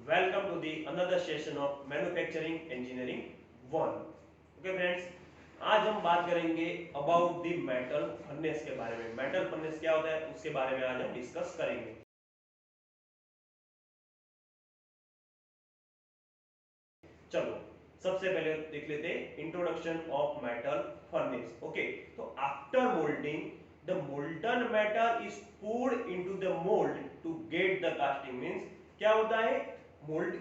Welcome to the another session of Manufacturing Engineering 1. Okay friends, आज हम बात करेंगे अबाउट द मेटल फर्नेस के बारे में। मेटल फर्नेस क्या होता है उसके बारे में आज हम डिस्कस करेंगे। चलो सबसे पहले देख लेते हैं introduction of metal furnace. Okay, तो after moulding the molten metal is poured into the mold to get the casting। Means क्या होता है, मोल्ड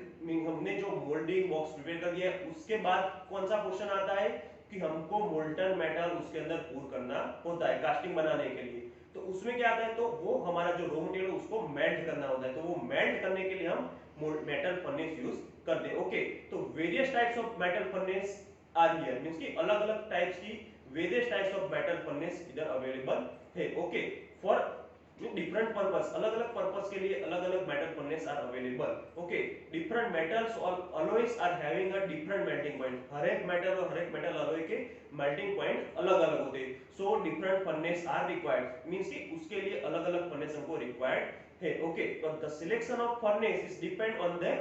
हमने जो मोल्डिंग बॉक्स प्रिपेयर कर दिया है उसके बाद कौन सा पोर्शन आता है कि हमको मोल्टन मेटल उसके अंदर पूर करना होता है कास्टिंग बनाने के लिए। तो उसमें क्या आता है, तो वो हमारा जो रॉ मटेरियल उसको मेल्ट करना होता है। तो वो मेल्ट करने के लिए हम मेटल फर्नेस यूज करते हैं। ओके, तो various types of metal furnace are here. Means कि अलग अलग टाइप्स की various types of metal furnace इधर अवेलेबल है। ओके, फॉर डिफरेंट पर्पस, अलग अलग पर्पस के लिए अलग अलग metal furnace are available. Okay, different metals और alloys are having a different melting point. हर एक मेटल और हर एक मेटल अलॉय के मेल्टिंग पॉइंट अलग अलग होते हैं। So different furnace are required. Means कि उसके लिए अलग अलग फर्नेस हमको रिक्वायर्ड है। Okay, but the selection of furnace is depend on the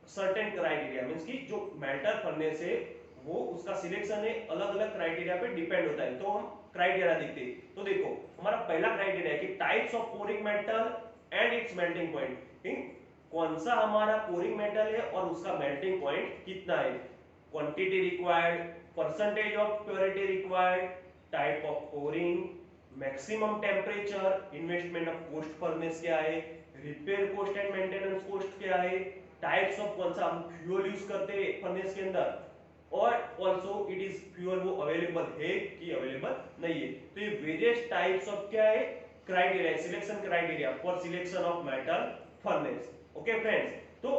certain criteria. Means कि जो मेटल फर्नेस है वो उसका सिलेक्शन है अलग अलग क्राइटेरिया पे डिपेंड होता है। तो हम क्राइटेरिया देखते हैं। तो देखो हमारा पहला क्राइटेरिया है कि types of pouring metal and it's melting point. कौन सा हमारा पोरिंग मेटल है और उसका मेल्टिंग पॉइंट कितना है, quantity required, percentage of purity required, type of pouring, maximum temperature, investment of cost furnace क्या है, repair cost and maintenance cost क्या है, टाइप्स ऑफ कौन सा हम फ्यूल यूज करते हैं फर्नेस के अंदर, और ऑल्सो इट इज फ्यूल वो अवेलेबल है कि अवेलेबल नहीं है। तो ये वेरियस टाइप्स ऑफ क्या है criteria, selection criteria for selection of metal furnace. Okay friends, तो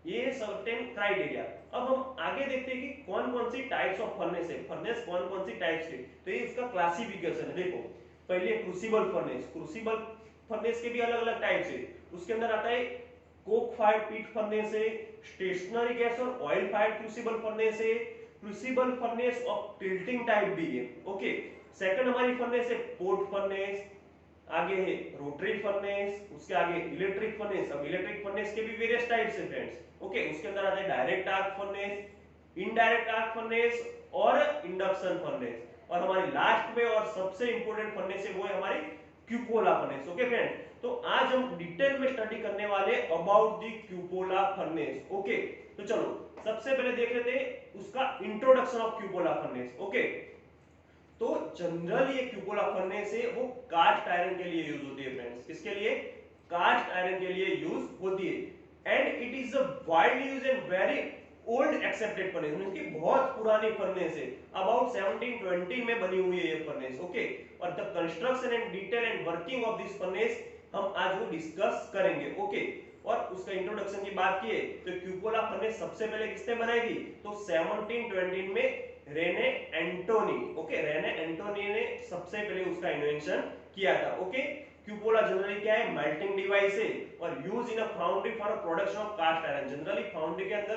ये सर्टेन क्राइटेरिया। अब हम आगे देखते हैं कि कौन कौन सी टाइप्स ऑफ फर्नेस है, फर्नेस कौन कौन सी टाइप्स के। तो ये इसका क्लासिफिकेशन है। देखो पहले क्रूसिबल फर्नेस, क्रूसिबल फर्नेस के भी अलग अलग टाइप्स है। उसके अंदर आता है कोक फायर्ड पीट फर्नेस है, स्टेशनरी गैस और ऑयल फायर्ड क्रूसिबल फर्नेस है, crucible furnace of tilting type भी है। ओके, सेकंड हमारी फर्नेस है पोर्ट फर्नेस, आगे है रोटरी फर्नेस, उसके आगे इलेक्ट्रिक फर्नेस। अब इलेक्ट्रिक फर्नेस के भी वेरियस टाइप्स है फ्रेंड्स। ओके, उसके अंदर आता है direct arc furnace, indirect arc furnace और इंडक्शन फर्नेस। और हमारी लास्ट में और सबसे इंपॉर्टेंट फर्नेस है वो है हमारी क्यूपोला फर्नेस। ओके फ्रेंड्स, तो आज हम डिटेल में स्टडी करने वाले about the cupola furnace. Okay, तो चलो सबसे पहले देख लेते हैं उसका introduction of cupola furnace. Okay, तो जनरली ये क्यूपोला फर्नेस है वो कास्ट आयरन के लिए यूज होती है फ्रेंड्स। किसके लिए, कास्ट आयरन के लिए यूज होती है। And it is a widely used and very old accepted furnace. Means कि बहुत पुरानी फर्नेस है, अबाउट 1720 में बनी हुई है ये फर्नेस। ओके, और the construction and detail and working of this furnace हम आज वो डिस्कस करेंगे। ओके, और उसका इंट्रोडक्शन की बात की तो क्यूपोला फर्नेस सबसे पहले किसने बनाई थी, तो 1720 में Rene Antoine. Okay, Rene Antoine ने सबसे पहले उसका इन्वेंशन किया था। ओके, क्यूपोला जनरली क्या है, मेल्टिंग डिवाइस है और use in a foundry for a production of cast iron. Generally foundry के अंदर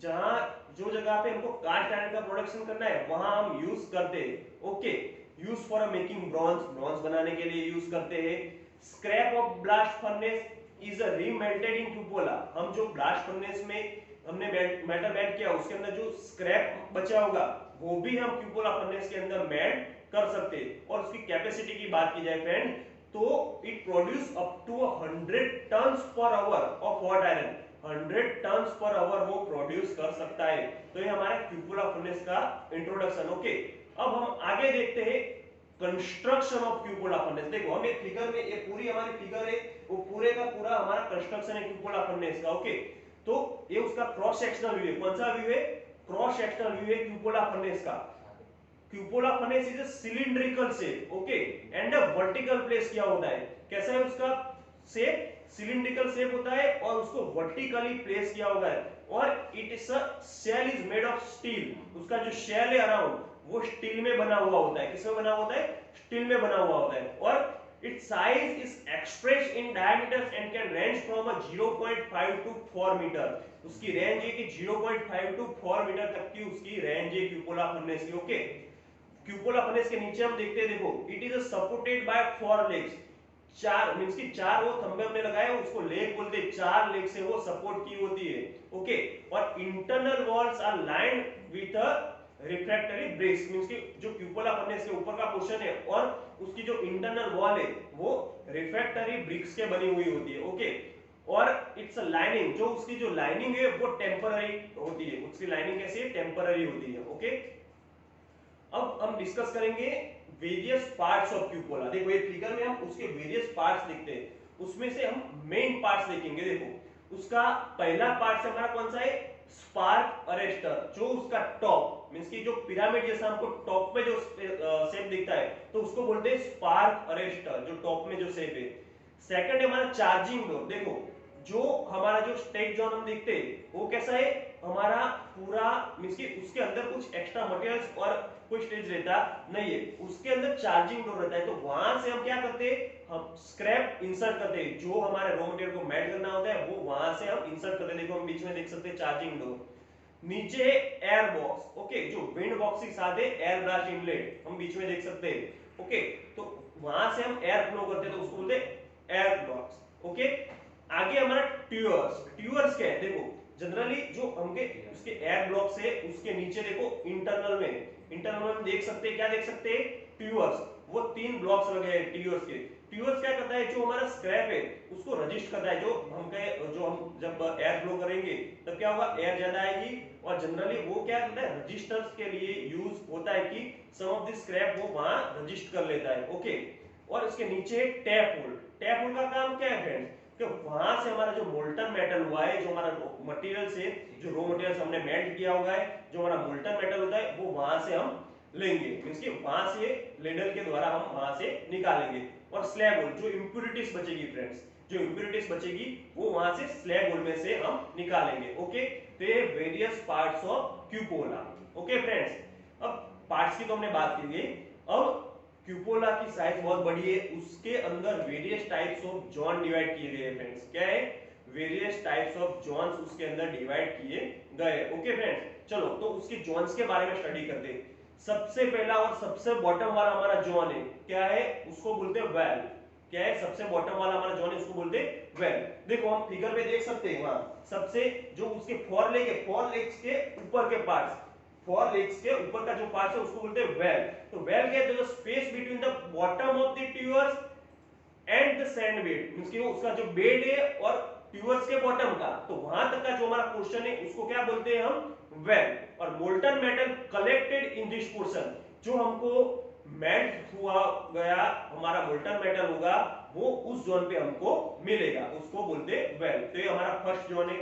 जहां जो जगह पे हमको कास्ट आयरन का प्रोडक्शन करना है वहां हम यूज करते हैं। Okay, use for making bronze, bronze बनाने के लिए यूज करते हैं। Scrap of blast furnace is remelted in cupola. हम जो ब्लास्ट फर्नेस में हमने मेटल मेल्ट किया उसके अंदर जो स्क्रैप बचा होगा वो भी हम क्यूपोला फर्नेस के अंदर मेल्ट कर सकते हैं। और उसकी कैपेसिटी की बात की जाए फ्रेंड तो it produce up to 100 tons per hour of hot iron. 100 tons per hour वो प्रोड्यूस कर सकता है। तो ये हमारा क्यूपोला फर्नेस का इंट्रोडक्शन। ओके, अब हम आगे देखते हैं कंस्ट्रक्शन ऑफ क्यूपोला फर्नेस। देखो हम एक फिगर में, ये पूरी हमारी फिगर है, वो पूरे का पूरा हमारा कंस्ट्रक्शन है क्यूपोला फर्नेस का। ओके, तो ये उसका क्रॉस सेक्शनल व्यू है। कौन सा व्यू है, क्रॉस सेक्शनल व्यू है क्यूपोला फर्नेस का। Cupola furnace is a cylindrical shape. Okay, and a vertical place किया होता है। कैसा है उसका शेप, सिलिंड्रिकल शेप होता है और उसको वर्टिकली प्लेस किया हुआ है। और it is a shell is made of steel. उसका जो शेल है अराउंड वो स्टील में बना हुआ होता है। किसमें बना होता है, स्टील में बना हुआ होता है। और its size is expressed in diameters and can range from a 0.5 to 4 metre. उसकी रेंज है कि 0.5 to 4 मीटर तक की उसकी रेंज है क्यूपोला फर्नेस की। ओके, क्यूपोला फर्नेस के नीचे हम देखते हैं, देखो it is supported by 4 legs. चार मींस की चार वो थंबे हमने लगाए उसको लेग बोलते हैं, चार लेग से वो सपोर्ट की होती है। ओके, और internal walls are lined with a refractory bricks means की जो क्यूपोला फर्नेस के ऊपर का पोर्शन है और उसकी जो इंटरनल वॉल है वो रिफ्रैक्टरी ब्रिक्स के बनी हुई होती है। ओके, और इट्स अ लाइनिंग, जो उसकी जो लाइनिंग है वो टेम्पररी होती है, उसकी लाइनिंग कैसी है, टेम्पररी होती है। ओके, अब हम डिस्कस करेंगे वेरियस पार्ट्स ऑफ क्यूपोला। देखो ये फिगर में हम उसके वेरियस पार्ट्स लिखते हैं, उसमें से हम मेन पार्ट्स लिखेंगे। देखो उसका पहला पार्ट हमारा कौन सा है, स्पार्क अरेस्टर, जो उसका टॉप मींस की जो पिरामिड जैसा हमको टॉप पे जो शेप दिखता है तो उसको बोलते हैं स्पार्क अरेस्टर, जो टॉप में जो शेप है। सेकंड है हमारा चार्जिंग डोर। देखो जो हमारा जो स्टेज जोन हम देखते हैं वो कैसा है, हमारा पूरा मींस की उसके अंदर कुछ एक्स्ट्रा मटेरियल्स और कोई स्टेज रहता नहीं है, उसके अंदर चार्जिंग डोर रहता है। तो वहां से हम क्या करते हैं, हम स्क्रैप इंसर्ट करते हैं, जो हमारे रॉ मटेरियल को मेल्ट करना होता है वो वहां से हम इंसर्ट करते हैं। देखो हम बीच में देख सकते हैं चार्जिंग डोर। नीचे है एयर बॉक्स, ओके, जो विंड बॉक्स के साथ है एयर ब्लास्ट इनलेट हम बीच में देख सकते हैं। ओके, तो वहां से हम एयर फ्लो करते हैं तो उसको बोलते हैं एयर बॉक्स। ओके, आगे हमारा ट्यूअर्स। ट्यूअर्स क्या है, देखो जनरली जो हमके उसके एयर ब्लॉक से उसके नीचे देखो इंटरनल में हम देख सकते हैं, क्या देख सकते हैं, ट्यूअर्स। वो तीन ब्लॉक्स लगे हैं ट्यूअर्स के। ट्यूअर्स क्या करता है, जो हमारा स्क्रैप है उसको रजिस्ट करता है। जो हम जब एयर फ्लो करेंगे तब क्या होगा, एयर ज्यादा आएगी और जनरली वो क्या करता है, रजिस्टर्स के लिए यूज होता है कि सम ऑफ द स्क्रैप वो वहां रजिस्ट कर लेता है। ओके, और उसके नीचे टैप होल। टैप होल का काम क्या है फ्रेंड्स, कि वहां से हमारा जो मोल्टन मेटल हुआ है, जो हमारा मटेरियल से जो रॉ मटेरियल हमने मेल्ट किया हुआ है, जो हमारा मोल्टन मेटल होता है वो वहां से हम लेंगे मींस कि वहां से लेडल के द्वारा हम वहां से निकालेंगे। और स्लैग होल, जो इंप्योरिटीज बचेगी फ्रेंड्स, जो इंप्योरिटीज बचेगी वो वहां से स्लैग होल में से हम निकालेंगे। ओके, तो ये various parts of cupola. Okay friends, अब पार्ट्स की तो हमने बात की थी, अब क्यूपोला की साइज बहुत बड़ी है, उसके अंदर various types of John divide किए गए हैं फ्रेंड्स। क्या है, वेरियस टाइप्स ऑफ जॉन्स उसके अंदर डिवाइड किए गए। ओके फ्रेंड्स, चलो तो उसके जॉन्स के बारे में स्टडी करते हैं। सबसे पहला और सबसे बॉटम वाला हमारा जॉन है, क्या है, उसको बोलते हैं वेल। क्या है, सबसे बॉटम वाला हमारा जॉन है उसको बोलते हैं वेल। देखो हम फिगर में देख सकते हैं, वहां सबसे जो उसके फोर लेग है, फोर लेग्स के ऊपर के पार्ट्स, फोर लेग्स के ऊपर का जो पार्ट है उसको बोलते हैं वेल। तो वेल क्या है, जो space between the bottom of the tuyeres and the sand bed means कि उसका जो बेड है और ट्यूअर्स के बॉटम का, तो वहां तक का जो हमारा पोर्शन है उसको क्या बोलते हैं हम, वेल। और molten metal collected in this portion, जो हमको मेल्ट हुआ गया हमारा मोल्टन मेटल होगा वो उस जोन पे हमको मिलेगा, उसको बोलते हैं वेल। तो ये हमारा फर्स्ट जोन है।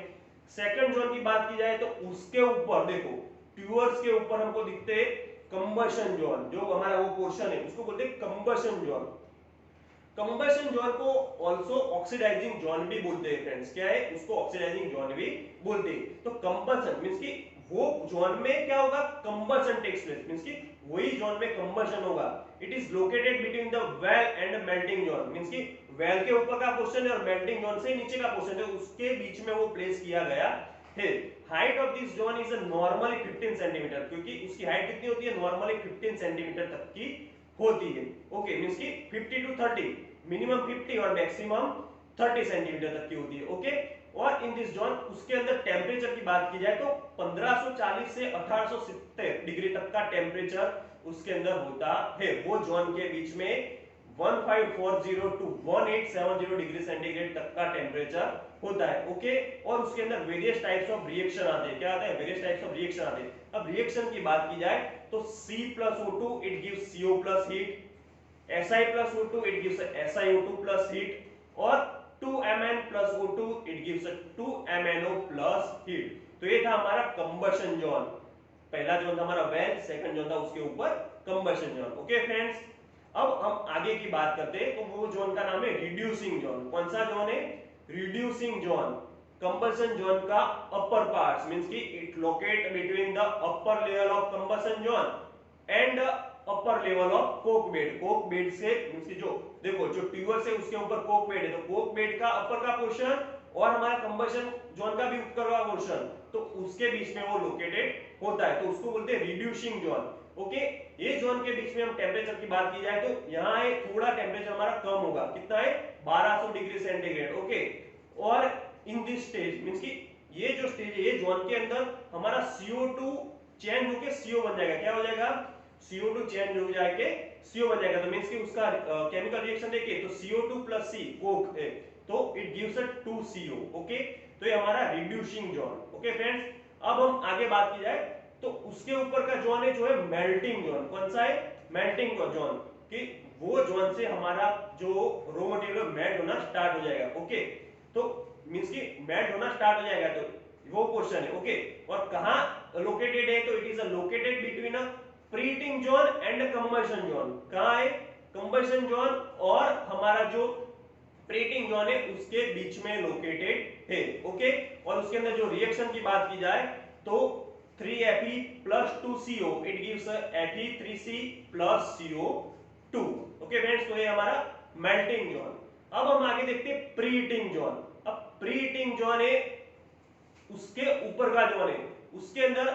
सेकंड जोन की बात की जाए तो उसके ऊपर देखो ट्यूअर्स के ऊपर हमको दिखते हैं कंबशन जोन, जो हमारा वो पोर्शन है उसको बोलते हैं कंबशन जोन। कंबशन जोन को ऑल्सो ऑक्सीडाइजिंग जोन भी बोलते हैं फ्रेंड्स। क्या है, उसको ऑक्सीडाइजिंग जोन भी बोलते हैं। तो कंबशन मींस कि वो जोन में क्या होगा, कंबशन टेक्स प्लेस मींस कि वही जोन में कंबशन होगा। It is located between the well and melting zone means कि वेल के ऊपर का पोर्शन है और मेल्टिंग जोन से नीचे का पोर्शन है, उसके बीच में वो प्लेस किया गया है। Height of this zone is normally 15 centimetre, क्योंकि उसकी हाइट कितनी होती है, नॉर्मली 15 सेंटीमीटर तक की होती है। ओके, मींस कि 50 टू 30, मिनिमम 50 और मैक्सिमम 30 सेंटीमीटर तक की होती है। ओके, और इन दिस जोन उसके अंदर टेम्परेचर की बात की जाए तो 1540 से 1870 डिग्री तक का टेम्परेचर उसके अंदर होता है। वो जोन के बीच में 1540 टू 1870 डिग्री सेंटीग्रेड तक का टेम्परेचर होता है। ओके, और उसके अंदर वेरियस टाइप्स ऑफ रिएक्शन आते हैं। क्या आता है, वेरियस टाइप्स ऑफ रिएक्शन आते हैं। अब रिएक्शन की बात की जाए तो C+O2 it gives CO plus heat, Si+O2 it gives SiO2 plus heat, और 2Mn plus O2 it gives 2MnO plus heat। तो ये था हमारा कंबशन जोन। पहला जोन था हमारा वेल, सेकंड जोन था उसके ऊपर कंबशन जोन। ओके फ्रेंड्स, अब हम आगे की बात करते हैं तो वो जोन का नाम है रिड्यूसिंग जोन। कौन सा जोन है, रिड्यूसिंग जोन। कंबशन जोन का अपर पार्ट्स मींस कि it locate between the upper level of combustion zone and upper level of Coke bed. Coke bed से मींस कि जो देखो जो ट्यूबर से उसके ऊपर कोक बेड है, तो कोक बेड का अपर का पोर्शन और हमारा कंबशन जोन का भी ऊपर का पोर्शन, तो उसके बीच में वो लोकेटेड होता है, तो उसको बोलते हैं रिड्यूसिंग जोन। ओके। ये जोन के बीच में हम टेम्परेचर की बात की जाए तो यहाँ है थोड़ा टेम्परेचर हमारा कम होगा, कितना है 1200 डिग्री सेंटीग्रेड। ओके, और इन दिस स्टेज मींस कि ये जो स्टेज है ये जोन के अंदर हमारा CO2 चेंज होके CO बन जाएगा। क्या हो जाएगा? CO2 चेंज हो जाके CO बन जाएगा। तो मींस कि उसका केमिकल रिएक्शन देखिए तो CO2 प्लस C कोक है तो it gives a 2CO। Okay, तो ये हमारा रिड्यूसिंग जोन। ओके फ्रेंड्स, अब हम आगे बात की जाए तो उसके ऊपर का जोन है जो है मेल्टिंग जोन। कौन सा है? मेल्टिंग जोन, कि वो जोन से हमारा जो रॉ मटेरियल मेल्ट होना स्टार्ट हो जाएगा। ओके, तो मींस कि मेल्ट होना स्टार्ट हो जाएगा तो वो क्वेश्चन है। ओके, और कहां लोकेटेड है? तो it is located between a preheating zone and combustion zone. कहां है? कंबशन जोन और हमारा जो प्रीहीटिंग जोन है उसके बीच में लोकेटेड है। ओके, और उसके अंदर जो रिएक्शन की बात की जाए तो 3Fe plus 2CO it gives Fe3C plus CO2। Okay friends, तो ये हमारा मेल्टिंग जोन। अब हम आगे देखते हैं प्रीहीटिंग जोन। अब प्रीहीटिंग जोन है उसके ऊपर का जोन है, उसके अंदर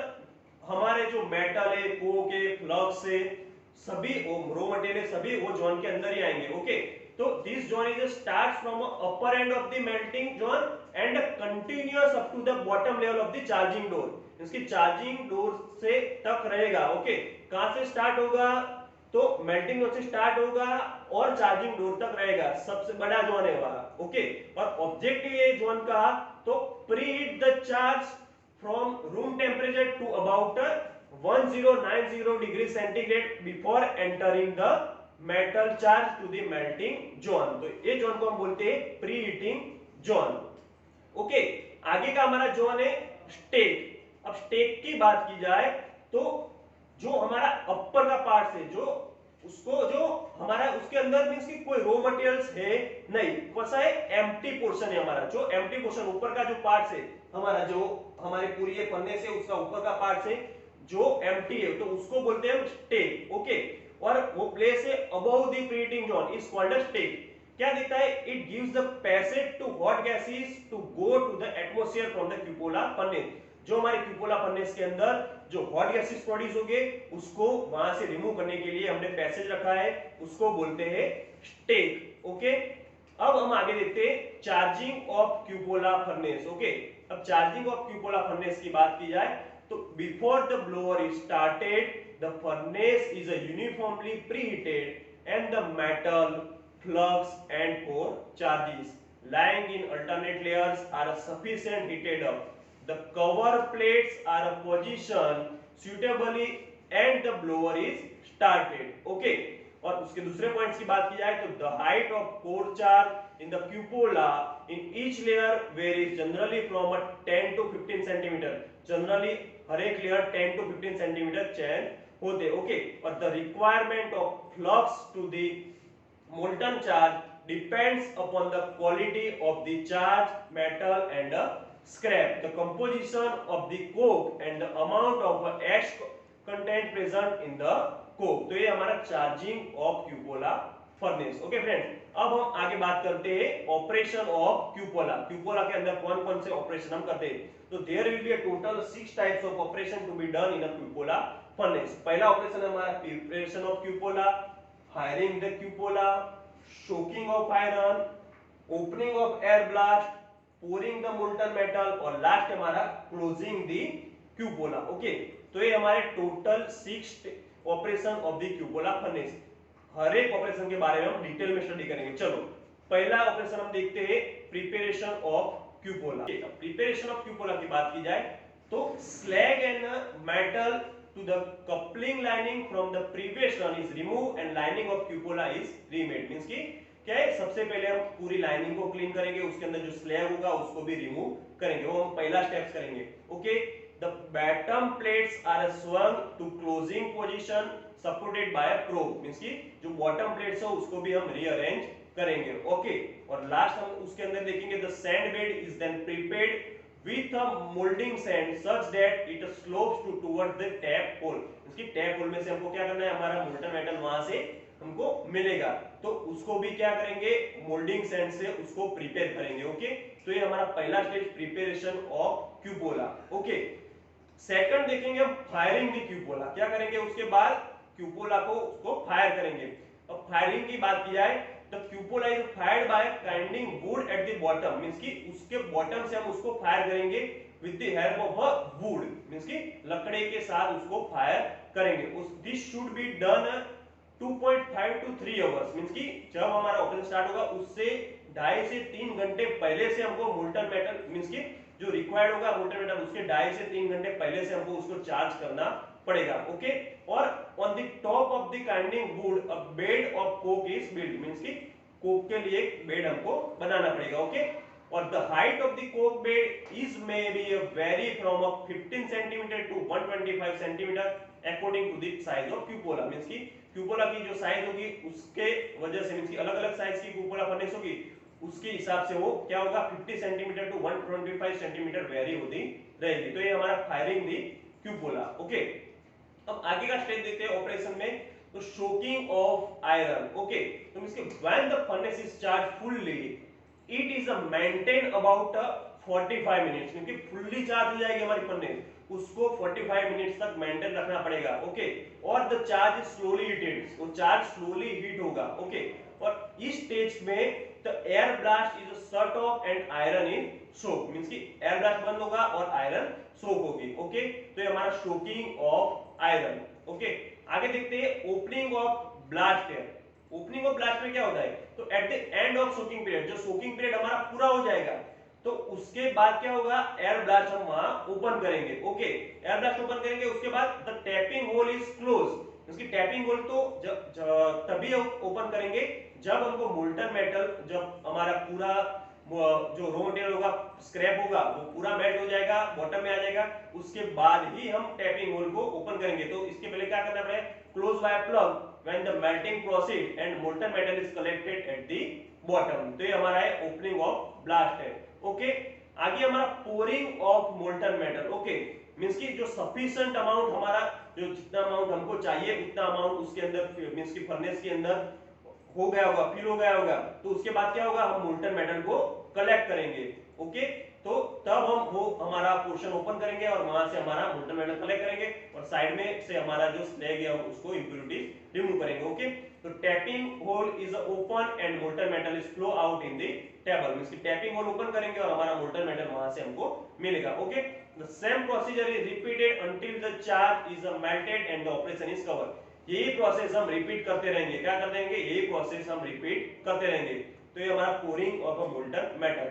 हमारे जो मेटल है, कोक है, फ्लक्स है, सभी रॉ मटेरियल सभी वो जोन के अंदर ही आएंगे। ओके, तो this zone is starts from upper end of the melting zone and continuous up to the bottom level of the charging door. इसकी चार्जिंग डोर से तक रहेगा। ओके, कहां से स्टार्ट होगा? तो मेल्टिंग जोन से स्टार्ट होगा और चार्जिंग डोर तक रहेगा, सबसे बड़ा जोन है वाला। ओके, और ऑब्जेक्टिव ये जोन का तो preheat the charge from room temperature to about 1090 degree centigrade before entering the metal charge to the melting zone. तो ये जोन को हम बोलते हैं प्रीहीटिंग जोन। ओके, आगे का हमारा जोन है स्टेट। अब स्टेट की बात की जाए तो जो हमारा अपर का पार्ट है जो उसको जो हमारा उसके अंदर मींस कि कोई रॉ मटेरियल्स है नहीं, कैसा है? एम्प्टी पोर्शन है हमारा। जो एम्प्टी पोर्शन ऊपर का जो पार्ट है हमारा, जो हमारे पूरी ये पन्ने से उसका ऊपर का पार्ट है जो एम्प्टी है तो उसको बोलते हैं हम स्टेट। ओके, और वो प्लेस है above the preheating zone is called a state. क्या देता है? It gives the passage to hot gases to go to the atmosphere from the cupola furnace. जो हमारे क्यूपोला फर्नेस के अंदर जो हॉट गैसेस प्रोड्यूस होंगे उसको वहां से रिमूव करने के लिए हमने पैसेज रखा है, उसको बोलते हैं स्टेट। ओके, अब हम आगे देखते हैं charging of cupola furnace. Okay, अब चार्जिंग ऑफ क्यूपोला फर्नेस की बात की जाए तो before the blower is started the furnace is uniformly preheated and the metal flux and core charges lying in alternate layers are sufficient heated up. The cover plates are positioned suitably and the blower is started. Okay, और उसके दूसरे points की बात की जाए तो the height of core charge in the cupola in each layer varies generally from 10 to 15 centimeter. Generally हर एक layer 10 to 15 centimeter change होते। ओके, और the requirement of flux to the molten charge depends upon the quality of the charge, metal and scrap, the composition of the coke and the amount of ash content present in the coke। तो ये हमारा charging of cupola furnace. Okay friends, अब हम आगे बात करते हैं operation of cupola. Cupola के अंदर कौन कौन से ऑपरेशन हम करते हैं? तो there will be a total 6 types of operation to be done in a cupola furnace. पहला ऑपरेशन हमारा preparation of cupola, firing the cupola, soaking of iron, opening of air blast, pouring the molten metal और last हमारा closing the cupola। Okay, तो ये हमारे total 6 operation of the cupola furnace. हर एक operation के बारे में हम डिटेल में स्टडी करेंगे। चलो पहला ऑपरेशन हम देखते हैं preparation of cupola. Preparation of cupola की बात की जाए तो slag and metal to the coupling lining from the previous run is removed and lining of cupola is remade। Means कि क्या है? सबसे पहले हम पूरी लाइनिंग को क्लीन करेंगे, उसके अंदर जो स्लैब होगा उसको भी रिमूव करेंगे, वो हम पहला स्टेप्स करेंगे। Okay, the bottom plates are swung to closing position supported by a probe। Means कि जो बॉटम प्लेट्स है उसको भी हम रीअरेंज करेंगे। ओके, और लास्ट हम उसके अंदर देखेंगे the sand bed is then prepared with a molding sand such that it slopes to towards the tap hole। इसकी टैप होल में से हमको क्या करना है? हमारा मोल्टन मेटल वहां से हमको मिलेगा तो उसको भी क्या करेंगे? मोल्डिंग सैंड से उसको प्रिपेयर करेंगे। ओके, तो ये हमारा पहला stage preparation of cupola. Okay, second देखेंगे हम फायरिंग द क्यूपोला, क्या करेंगे उसके बाद क्यूपोला को उसको फायर करेंगे। अब फायरिंग की बात की जाए तो cupola is fired by kindling wood at the bottom, means कि उसके बॉटम से हम उसको फायर करेंगे with the help of a wood, means कि लकड़ी के साथ उसको फायर करेंगे। उस this should be done 2.5 to 3 hours, means कि जब हमारा ऑपरेशन स्टार्ट होगा उससे 2.5 से 3 घंटे पहले से हमको मोल्टन मेटल, मींस कि जो रिक्वायर्ड होगा मोल्टन मेटल उसके 2.5 से 3 घंटे पहले से हमको उसको चार्ज करना पड़ेगा। ओके, और on the top of the kindling wood a bed of coke is build, means कि कोक के लिए एक बेड हमको बनाना पड़ेगा। ओके, और the height of the coke bed is may be vary from 15 centimetre to 125 centimetre according to the size of cupola, means कि cupola की जो साइज होगी उसके वजह से, मींस कि अलग अलग साइज की क्यूपोला फर्नेस होगी उसके हिसाब से वो क्या होगा 50 सेंटीमीटर टू 125 सेंटीमीटर वेरी होती रहेगी। तो ये हमारा फायरिंग दी क्यूपोला। ओके, अब आगे का स्टेज देखते हैं ऑपरेशन में, तो शोकिंग ऑफ आयरन। ओके, तो मींस कि when the furnace is charge fully it is maintain about 45 minutes, क्योंकि फुल्ली चार्ज हो जाएगी हमारी फर्नेस, उसको 45 मिनट्स तक मेंटेन रखना पड़ेगा। ओके, और द चार्ज स्लोली हीटेड, वो चार्ज स्लोली हीट होगा। ओके, और इस स्टेज में the air blast is shut off and iron is soak, means कि एयर ब्लास्ट बंद होगा और आयरन सोक होगी। ओके, तो ये हमारा शोकिंग ऑफ आयरन। ओके, आगे देखते हैं opening of blast air. Opening of blast में क्या होता है, तो at the end of soaking period, जो सोकिंग पीरियड हमारा पूरा हो जाएगा तो उसके बाद क्या होगा, एयर ब्लास्ट हम वहां ओपन करेंगे। ओके, एयर ब्लास्ट ओपन करेंगे, उसके बाद the tapping hole is close. इसकी टैपिंग होल तो तभी ओपन करेंगे जब हमको मोल्टन मेटल, जब हमारा पूरा जो रॉ मटेरियल होगा स्क्रैप होगा वो पूरा मेल्ट हो जाएगा, बॉटम में आ जाएगा, उसके बाद ही हम टैपिंग होल को ओपन करेंगे। तो इसके पहले क्या करना पड़ेगा, close by plug when the melting proceed and molten metal is collected at the bottom. तो ये हमारा है ओपनिंग ऑफ ब्लास्ट है। ओके, आगे हमारा pouring of molten metal. Okay, means की जो सफिशिएंट अमाउंट हमारा, जो जितना अमाउंट हमको चाहिए उतना अमाउंट उसके अंदर, मींस की फर्नेस के अंदर हो गया होगा, फिल हो गया होगा, तो उसके बाद क्या होगा, हम मोल्टन मेटल को कलेक्ट करेंगे। ओके, तो तब हम वो हमारा पोर्शन ओपन करेंगे और वहां से हमारा मोल्टन मेटल कलेक्ट करेंगे और साइड में से हमारा जो स्लैग है उसको इंप्योरिटीज रिमूव करेंगे। ओके, तो tapping hole is open and molten metal is flow out in the table, means की टैपिंग होल ओपन करेंगे और हमारा मोल्टन मेटल वहां से हमको मिलेगा। Okay, the same procedure is repeated until the charge is melted and the operation is cover. यही process हम रिपीट करते रहेंगे, क्या करते रहेंगे, यही प्रोसेस हम रिपीट करते रहेंगे। तो ये हमारा pouring of a molten metal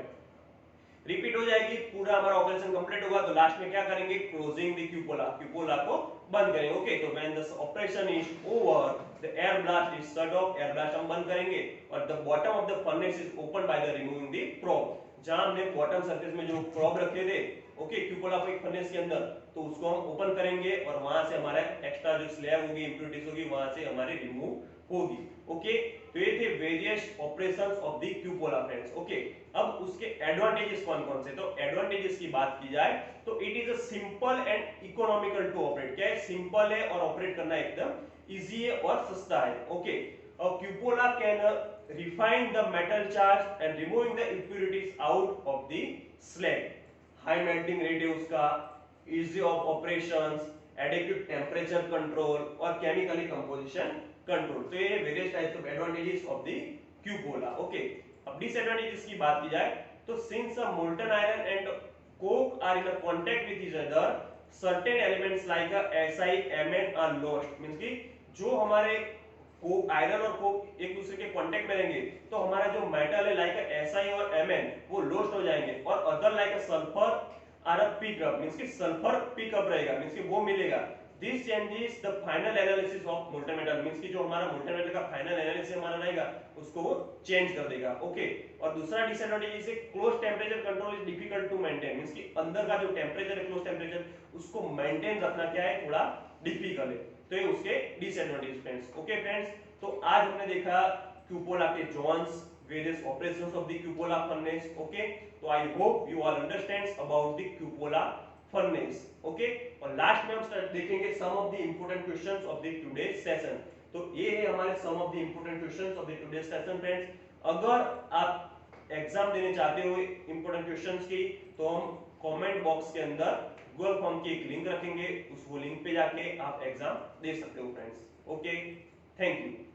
repeat हो जाएगी, पूरा हमारा ऑपरेशन कंप्लीट होगा। तो लास्ट में क्या करेंगे, क्लोजिंग द क्यूपोला, क्यूपोला को बंद करेंगे। ओके, तो when the operation is over the air blast is shut off, air blast हम बंद करेंगे और the bottom of the furnace is open by the removing the probe. जहां हमने बॉटम सरफेस में जो प्रोब रखे थे, ओके, क्यूपोला को एक फर्नेस के अंदर, तो उसको हम ओपन करेंगे और वहां से हमारा एक्स्ट्रा जो स्लैब होगी, इंप्योरिटीज होगी, वहां से हमारी रिमूव होगी। ओके, तो ये थे various operations of the cupola friends. Okay, अब उसके एडवांटेजेस कौन कौन से, तो एडवांटेजेस की बात की जाए तो it is a simple and economical to operate. क्या है, सिंपल है और ऑपरेट करना एकदम इजी है और सस्ता है। ओके, और cupola can refine the metal charge and removing the impurities out of the slag. High melting rate है उसका, easy of operations, adequate temperature control और chemically composition control। तो ये various types of advantages of the cupola। Okay, अब disadvantages की बात की जाए तो since a molten iron and coke are in a contact with each other, certain elements like a Si, Mn are lost। Means कि जो हमारे Coke, iron और कोक एक दूसरे के कांटेक्ट में रहेंगे तो हमारा जो मेटल है लाइक एसआई और एमएन वो लॉस्ट हो जाएंगे, और other like sulphur are a pickup, means कि सल्फर पिकअप रहेगा, मींस कि वो मिलेगा। This changes the final analysis of molten metal, means कि जो हमारा मोल्टन मेटल का फाइनल एनालिसिस हमारा रहेगा उसको वो चेंज कर देगा। ओके, और दूसरा डिसएडवांटेज है close temperature control is difficult to maintain, means कि अंदर का जो टेंपरेचर है क्लोज टेंपरेचर उसको मेंटेन रखना क्या है, थोड़ा डिफिकल्ट है। तो ये उसके डिसएडवांटेज फ्रेंड्स। ओके फ्रेंड्स, तो आज हमने देखा क्यूपोला के zones, various operations of the cupola furnace. Okay, तो I hope you all understands about the cupola furnace. Okay, और लास्ट में हम देखेंगे some of the important questions of the today session. तो ये है हमारे some of the important questions of the today session friends. अगर आप एग्जाम देने चाहते हो इंपॉर्टेंट क्वेश्चंस की, तो हम कमेंट बॉक्स के अंदर गूगल फॉर्म की एक लिंक रखेंगे, उस वो लिंक पे जाके आप एग्जाम दे सकते हो फ्रेंड्स। Okay, thank you.